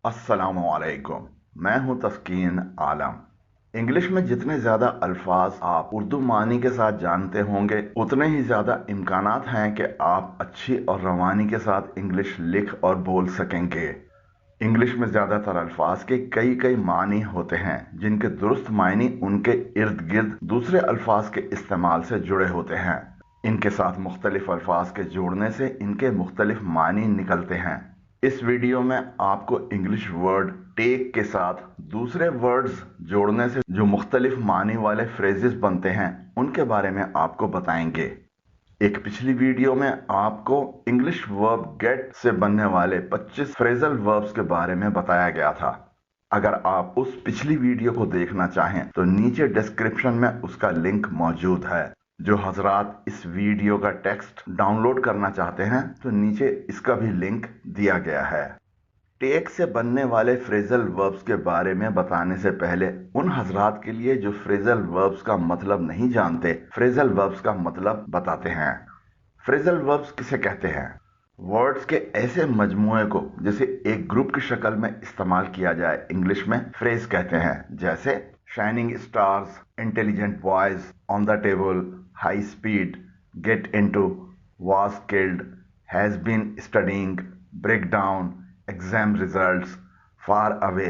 अस्सलामुअलैकुम। मैं हूं तस्कीन आलम। इंग्लिश में जितने ज़्यादा अल्फाज आप उर्दू मानी के साथ जानते होंगे उतने ही ज़्यादा इम्कानात हैं कि आप अच्छी और रवानी के साथ इंग्लिश लिख और बोल सकेंगे। इंग्लिश में ज़्यादातर अल्फाज के कई कई मानी होते हैं जिनके दुरुस्त मायनी उनके इर्द गिर्द दूसरे अल्फाज के इस्तेमाल से जुड़े होते हैं। इनके साथ मुख्तलिफ अल्फाज के जोड़ने से इनके मुख्तलिफ मानी निकलते हैं। इस वीडियो में आपको इंग्लिश वर्ड टेक के साथ दूसरे वर्ड्स जोड़ने से जो मुख्तलिफ मानी वाले फ्रेजेस बनते हैं उनके बारे में आपको बताएंगे। एक पिछली वीडियो में आपको इंग्लिश वर्ब गेट से बनने वाले 25 फ्रेजल वर्ब्स के बारे में बताया गया था। अगर आप उस पिछली वीडियो को देखना चाहें तो नीचे डिस्क्रिप्शन में उसका लिंक मौजूद है। जो हजरात इस वीडियो का टेक्स्ट डाउनलोड करना चाहते हैं तो नीचे इसका भी लिंक दिया गया है। टेक से बनने वाले फ्रेजल वर्ब्स के बारे में बताने से पहले उन हजरात के लिए जो फ्रेजल वर्ब्स का मतलब नहीं जानते, फ्रेजल वर्ब्स का मतलब बताते हैं। फ्रेजल वर्ब्स किसे कहते हैं? वर्ड्स के ऐसे मजमूए को जिसे एक ग्रुप की शक्ल में इस्तेमाल किया जाए इंग्लिश में फ्रेज कहते हैं। जैसे shining stars, intelligent boys, on the table, high speed, get into, was killed, has been studying, break down, exam results, far away,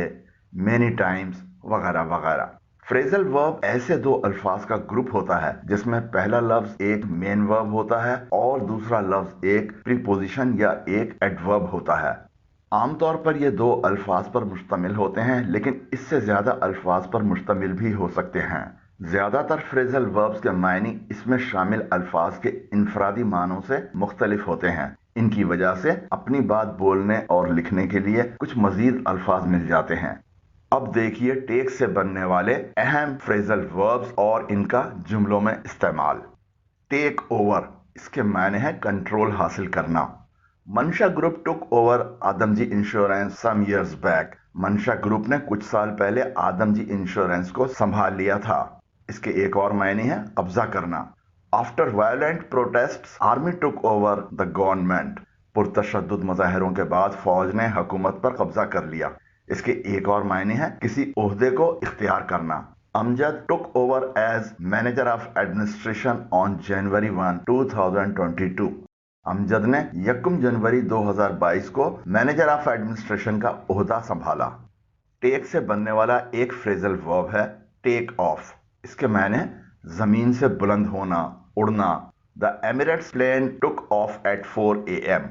many times वगैरह वगैरह। फ्रेजल वर्ब ऐसे दो अल्फाज का ग्रुप होता है जिसमें पहला लफ्ज एक मेन वर्ब होता है और दूसरा लफ्ज एक प्रीपोजिशन या एक एडवर्ब होता है। आमतौर पर ये दो अल्फाज पर मुश्तमिल होते हैं लेकिन इससे ज्यादा अल्फाज पर मुश्तमिल भी हो सकते हैं। ज्यादातर फ्रेजल वर्ब्स के मायनी इसमें शामिल अल्फाज के इनफरादी मानों से मुख्तलिफ होते हैं। इनकी वजह से अपनी बात बोलने और लिखने के लिए कुछ मजीद अल्फाज मिल जाते हैं। अब देखिए टेक से बनने वाले अहम फ्रेजल वर्ब्स और इनका जुमलों में इस्तेमाल। टेक ओवर, इसके मायने हैं कंट्रोल हासिल करना। Mansha group took over Adamjee insurance some years back. Mansha group ने कुछ साल पहले आदमजी इंश्योरेंस को संभाल लिया था। इसके एक और मायने हैं कब्जा करना। After violent protests army took over the government. पुरतशद्दुद मुजाहिरों के बाद फौज ने हुकूमत पर कब्जा कर लिया। इसके एक और मायने हैं किसी ओहदे को इख्तियार करना। Amjad took over as manager of administration on January 1, 2022। Amjad ने 1 जनवरी 2022 को मैनेजर ऑफ एडमिनिस्ट्रेशन का ओहदा संभाला। टेक से बनने वाला एक फ्रेजल वर्ब है टेक ऑफ। इसके मायने जमीन से बुलंद होना, उड़ना। The Emirates plane took off at 4 AM।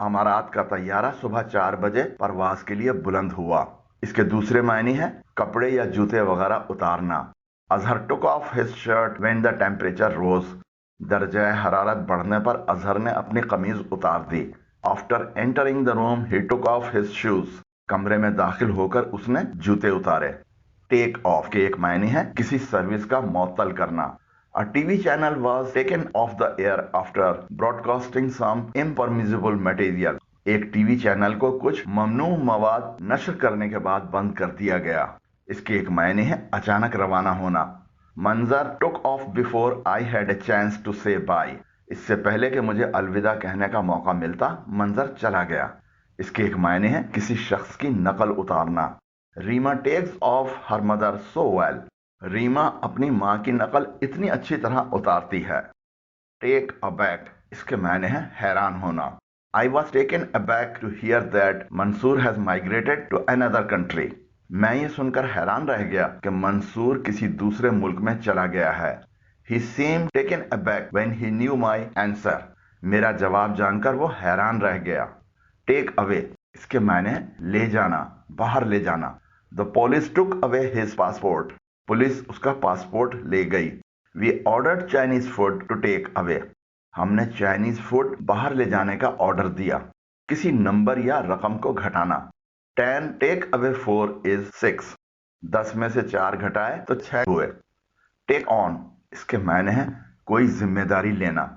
अमारात का तैयारा सुबह 4 बजे परवाज के लिए बुलंद हुआ। इसके दूसरे मायने हैं कपड़े या जूते वगैरह उतारना। Azhar took off his shirt when the temperature rose. दर्जा हरारत बढ़ने पर अजहर ने अपनी कमीज उतार दी। After entering the room he took off his shoes. कमरे में दाखिल होकर उसने जूते उतारे। टेक ऑफ के एक मायने है किसी सर्विस का मुअत्तल करना। A TV channel was taken off the air after broadcasting some impermissible material. एक टीवी चैनल को कुछ ममनू मवाद नशर करने के बाद बंद कर दिया गया। इसके एक मायने है अचानक रवाना होना। मंजर took off before I had a chance to say bye. इससे पहले कि मुझे अलविदा कहने का मौका मिलता मंजर चला गया। इसके एक मायने है किसी शख्स की नकल उतारना। Reema takes off her mother so well. Reema अपनी माँ की नकल इतनी अच्छी तरह उतारती है। टेक अबैक, इसके मायने हैं हैरान होना। I was taken aback to hear that Mansoor has migrated to another country. मैं ये सुनकर हैरान रह गया कि मंसूर किसी दूसरे मुल्क में चला गया है। He seem taken aback when he knew my answer. मेरा जवाब जानकर वो हैरान रह गया। टेक अवे, इसके मायने हैं ले जाना, बाहर ले जाना। The police took away his passport. Police उसका पासपोर्ट ले गई। We ordered Chinese food to take away. हमने चाइनीज फूड बाहर ले जाने का ऑर्डर दिया। किसी नंबर या रकम को घटाना। 10 टेक अवे 4 इज 6। 10 में से 4 घटाए तो 6 हुए। टेक ऑन, इसके मायने हैं कोई जिम्मेदारी लेना।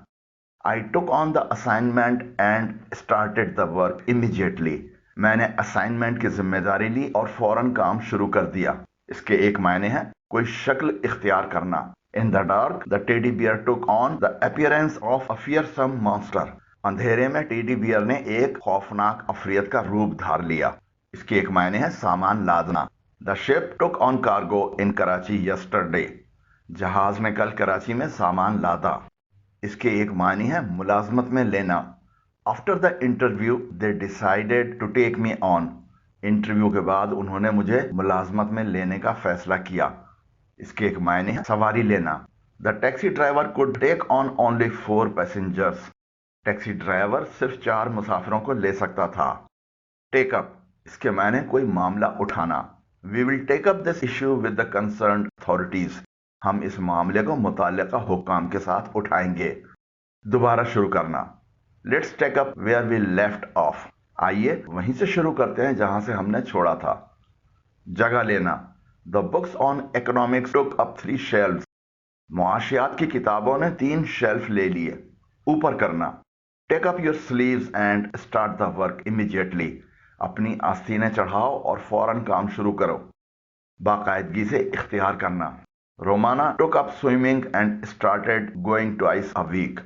I took on the assignment and started the work immediately. मैंने असाइनमेंट की जिम्मेदारी ली और फौरन काम शुरू कर दिया। इसके एक मायने हैं कोई शक्ल इख्तियार करना। इन the dark the teddy bear took on the appearance of a fearsome monster. अंधेरे में टेडी बियर ने एक खौफनाक अफरियत का रूप धार लिया। इसके इसके एक मायने है सामान लादना। The ship took on cargo in Karachi yesterday. जहाज ने कल कराची में सामान लादा। इसके एक मायने है मुलाजमत में लेना। After the interview they decided to take me on. Interview के बाद उन्होंने मुझे मुलाजमत में लेने का फैसला किया। इसके एक मायने है सवारी लेना। The taxi driver could take on only 4 passengers. Taxi driver सिर्फ 4 मुसाफिरों को ले सकता था। टेक अप, इसके मायने कोई मामला उठाना। We will take up this issue with the concerned authorities. हम इस मामले को मुतल्लिका हुक्काम के साथ उठाएंगे। दोबारा शुरू करना। Let's take up where we left off. आइए वहीं से शुरू करते हैं जहां से हमने छोड़ा था। जगह लेना। The books on economics took up 3 shelves. मुआशियात की किताबों ने 3 शेल्फ ले लिए। ऊपर करना। Take up your sleeves and start the work immediately. अपनी आस्तीनें चढ़ाओ और फौरन काम शुरू करो। बाकायदगी से इख्तियार करना। Romana took up swimming and started going twice a week.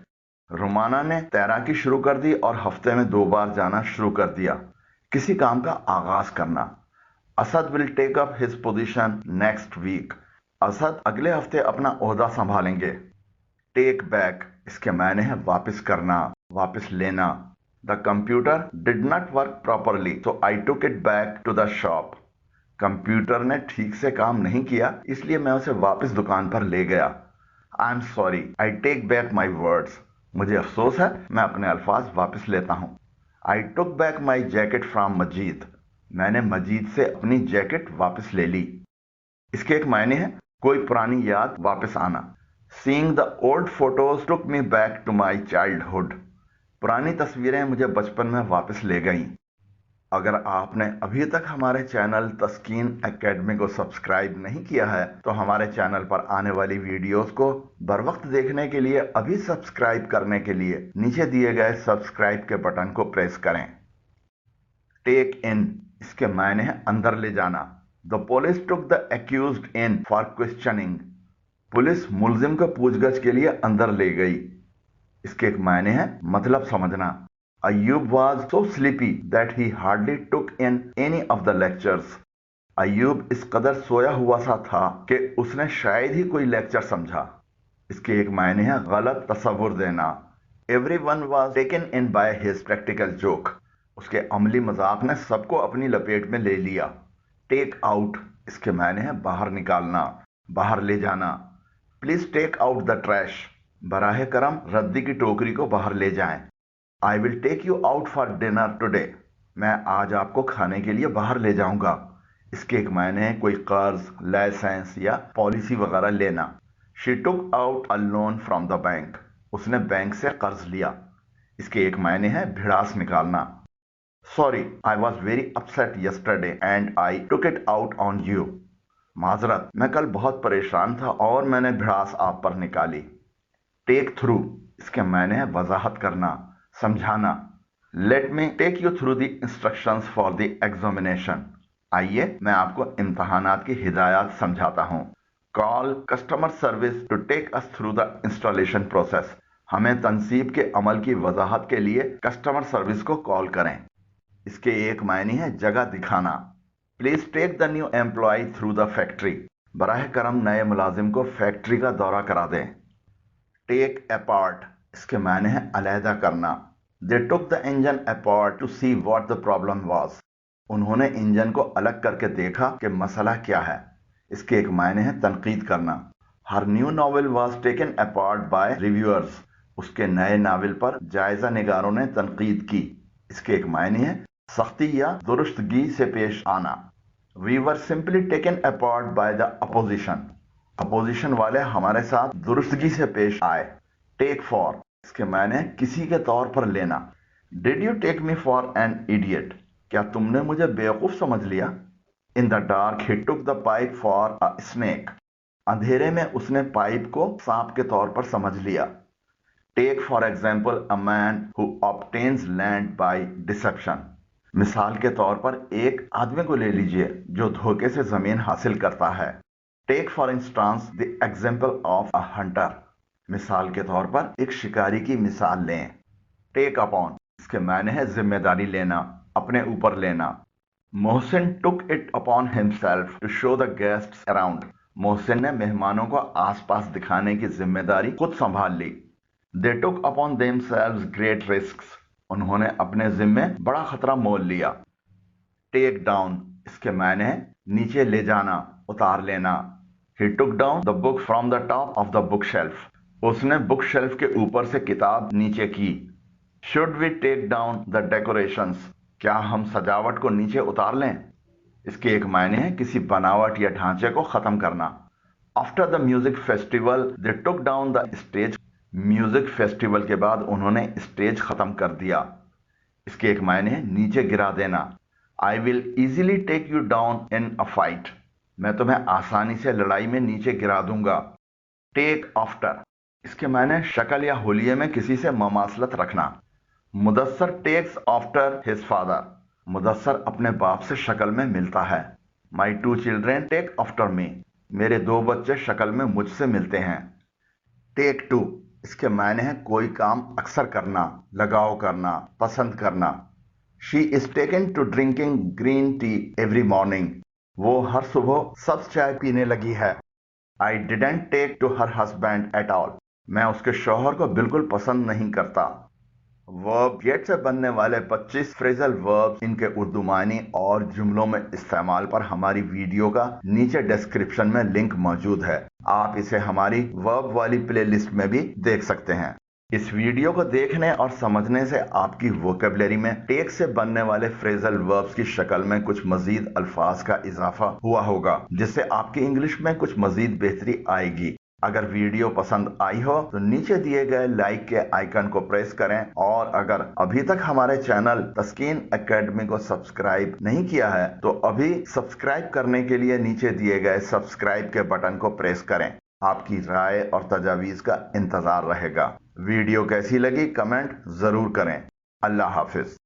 Romana ने तैराकी शुरू कर दी और हफ्ते में 2 बार जाना शुरू कर दिया। किसी काम का आगाज करना। Asad will take up his position next week. Asad अगले हफ्ते अपना ओहदा संभालेंगे। टेक बैक, इसके मायने है वापस करना, वापस लेना। The computer did not work properly so I took it back to the shop. Computer ने ठीक से काम नहीं किया, इसलिए मैं उसे वापस दुकान पर ले गया। I am sorry, I take back my words. मुझे अफसोस है, मैं अपने अल्फाज वापस लेता हूं। I took back my jacket from Majid. मैंने मजीद से अपनी जैकेट वापस ले ली। इसके एक मायने है कोई पुरानी याद वापस आना। Seeing the old photos took me back to my childhood. पुरानी तस्वीरें मुझे बचपन में वापस ले गईं। अगर आपने अभी तक हमारे चैनल तस्कीन एकेडमी को सब्सक्राइब नहीं किया है तो हमारे चैनल पर आने वाली वीडियोस को बर वक्त देखने के लिए अभी सब्सक्राइब करने के लिए नीचे दिए गए सब्सक्राइब के बटन को प्रेस करें। टेक इन, इसके मायने हैं अंदर ले जाना। The police took the accused in for questioning. Police मुलजिम को पूछगछ के लिए अंदर ले गई। इसके एक मायने हैं मतलब समझना। अय्यूब was so sleepy that he hardly took in any of the lectures. अय्यूब इस कदर सोया हुआ सा था कि उसने शायद ही कोई लेक्चर समझा। इसके एक मायने है गलत तस्वुर देना। Everyone was taken in by his practical joke. उसके अमली मजाक ने सबको अपनी लपेट में ले लिया। टेक आउट, इसके मायने है बाहर निकालना, बाहर ले जाना। Please take out the trash. बराह करम रद्दी की टोकरी को बाहर ले जाएं। I will take you out for dinner today. मैं आज आपको खाने के लिए बाहर ले जाऊंगा। इसके एक मायने है कोई कर्ज, लाइसेंस या पॉलिसी वगैरह लेना। She took out a loan from the bank. उसने बैंक से कर्ज लिया। इसके एक मायने है भिड़ास निकालना। Sorry, I was very upset yesterday and I took it out on you. माजरत, मैं कल बहुत परेशान था और मैंने भिड़ास आप पर निकाली। टेक थ्रू, इसके मायने है वजाहत करना, समझाना। Let me take you through the instructions for the examination. आइए मैं आपको इम्तहानात की हिदायत समझाता हूँ। Call customer service to take us through the installation process. हमें तनसीब के अमल की वजाहत के लिए कस्टमर सर्विस को कॉल करें। इसके एक मायने है जगह दिखाना। Please take the new employee through the factory. बराह करम नए मुलाजिम को फैक्ट्री का दौरा करा दें। टेक अपार्ट, इसके मायने है अलहदा करना। They took the engine apart to see what the problem was. उन्होंने इंजन को अलग करके देखा कि मसला क्या है। इसके एक मायने है तनकीद करना। हर new novel was taken apart by reviewers. उसके नए नावल पर जायजा निगारों ने तनकीद की। इसके एक मायने है सख्ती या दुरुस्तगी से पेश आना। We were simply taken apart by the opposition. Opposition वाले हमारे साथ दुरुस्तगी से पेश आए। टेक फॉर, इसके मायने किसी के तौर पर लेना। Did you take me for an idiot. क्या तुमने मुझे बेवकूफ समझ लिया। In the dark he took the pipe for a snake. अंधेरे में उसने पाइप को सांप के तौर पर समझ लिया। Take for example a man who obtains land by deception. मिसाल के तौर पर एक आदमी को ले लीजिए जो धोखे से जमीन हासिल करता है। Take for instance the example of a hunter. मिसाल के तौर पर एक शिकारी की मिसाल लें। टेक अपॉन, इसके मायने है जिम्मेदारी लेना, अपने ऊपर लेना। Mohsin took it upon himself to show the guests around. Mohsin ने मेहमानों को आसपास दिखाने की जिम्मेदारी खुद संभाल ली. They took upon themselves great risks. उन्होंने अपने जिम्मे बड़ा खतरा मोल लिया. Take down इसके मायने है नीचे ले जाना, उतार लेना. He took down the book from the top of the bookshelf. उसने बुक शेल्फ के ऊपर से किताब नीचे की. Should we take down the decorations? क्या हम सजावट को नीचे उतार लें? इसके एक मायने है किसी बनावट या ढांचे को खत्म करना. After the music festival, they took down the stage. Music festival के बाद उन्होंने स्टेज खत्म कर दिया. इसके एक मायने है नीचे गिरा देना. I will easily take you down in a fight. मैं तुम्हें आसानी से लड़ाई में नीचे गिरा दूंगा. Take after इसके मायने शक्ल या हुलिये में किसी से ममासलत रखना. Mudassar takes after his father. Mudassar अपने बाप से शक्ल में मिलता है. My 2 children take after me. मेरे 2 बच्चे शक्ल में मुझसे मिलते हैं. टेक टू इसके मायने है कोई काम अक्सर करना, लगाव करना, पसंद करना. She is taken to drinking green tea every morning. वो हर सुबह सब्ज चाय पीने लगी है. I didn't take to her husband at all. मैं उसके शौहर को बिल्कुल पसंद नहीं करता. वर्ब गेट से बनने वाले 25 फ्रेजल वर्ब्स इनके उर्दू मानी और जुमलों में इस्तेमाल पर हमारी वीडियो का नीचे डिस्क्रिप्शन में लिंक मौजूद है. आप इसे हमारी वर्ब वाली प्लेलिस्ट में भी देख सकते हैं. इस वीडियो को देखने और समझने से आपकी वोकेबलरी में टेक से बनने वाले फ्रेजल वर्ब्स की शक्ल में कुछ मजीद अल्फाज का इजाफा हुआ होगा, जिससे आपकी इंग्लिश में कुछ मजीद बेहतरी आएगी. अगर वीडियो पसंद आई हो तो नीचे दिए गए लाइक के आइकन को प्रेस करें, और अगर अभी तक हमारे चैनल तस्कीन एकेडमी को सब्सक्राइब नहीं किया है तो अभी सब्सक्राइब करने के लिए नीचे दिए गए सब्सक्राइब के बटन को प्रेस करें. आपकी राय और तजावीज का इंतजार रहेगा. वीडियो कैसी लगी कमेंट जरूर करें. अल्लाह हाफिज.